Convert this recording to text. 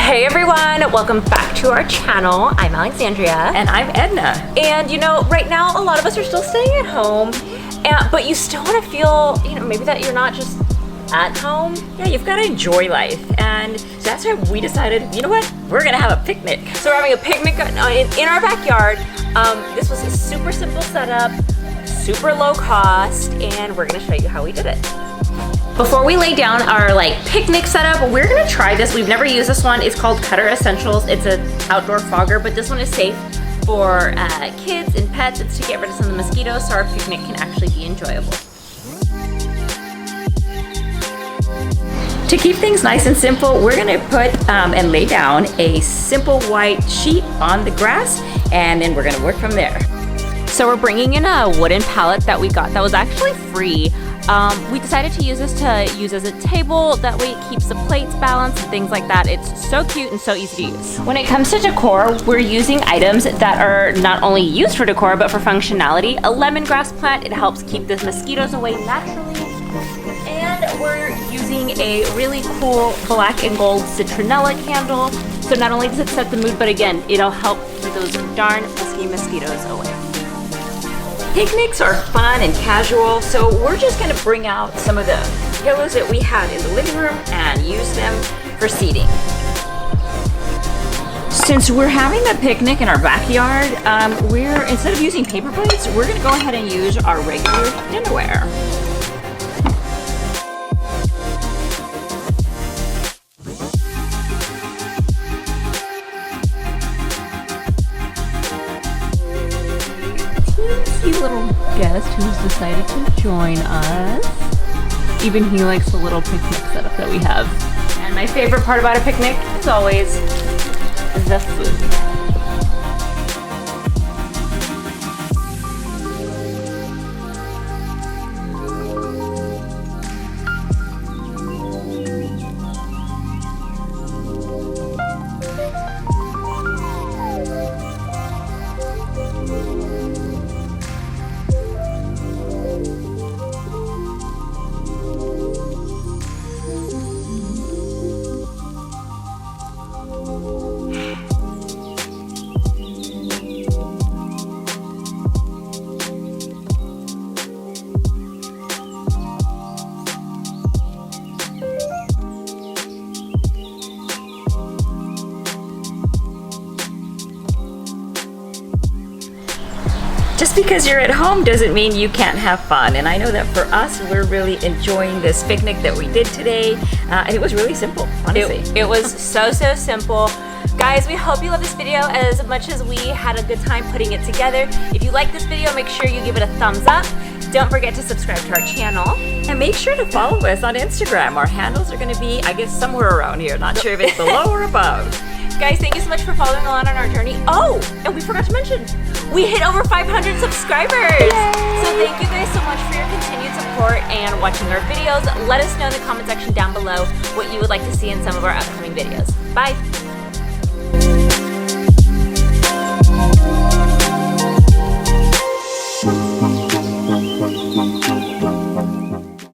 Hey everyone, welcome back to our channel. I'm Alexandria. And I'm Edna. And you know, right now a lot of us are still staying at home, but you still want to feel, maybe that you're not just at home. Yeah, you've got to enjoy life. And that's why we decided, you know what? We're going to have a picnic. So we're having a picnic in our backyard. This was a super simple setup, super low cost, and we're going to show you how we did it. Before we lay down our picnic setup, we're gonna try this. We've never used this one. It's called Cutter Essentials. It's an outdoor fogger, but this one is safe for kids and pets. It's to get rid of some of the mosquitoes so our picnic can actually be enjoyable. To keep things nice and simple, we're gonna put and lay down a simple white sheet on the grass, and then we're gonna work from there. So we're bringing in a wooden pallet that we got that was actually free. We decided to use this as a table. That way it keeps the plates balanced and things like that. It's so cute and so easy to use. When it comes to decor, we're using items that are not only used for decor, but for functionality. A lemongrass plant, it helps keep the mosquitoes away naturally. And we're using a really cool black and gold citronella candle. So not only does it set the mood, but again, it'll help keep those darn pesky mosquitoes away. Picnics are fun and casual, so we're just gonna bring out some of the pillows that we had in the living room and use them for seating. Since we're having the picnic in our backyard, instead of using paper plates, we're gonna go ahead and use our regular dinnerware. Little guest who's decided to join us. Even he likes the little picnic setup that we have. And my favorite part about a picnic is always the food. Just because you're at home doesn't mean you can't have fun. And I know that for us, we're really enjoying this picnic that we did today. And it was really simple, honestly. It was so simple. Guys, we hope you love this video as much as we had a good time putting it together. If you like this video, make sure you give it a thumbs up. Don't forget to subscribe to our channel. And make sure to follow us on Instagram. Our handles are gonna be, I guess, somewhere around here. Not sure if it's below or above. Guys, thank you so much for following along on our journey. Oh, and we forgot to mention, we hit over 500 subscribers. Yay! So thank you guys so much for your continued support and watching our videos. Let us know in the comment section down below what you would like to see in some of our upcoming videos. Bye.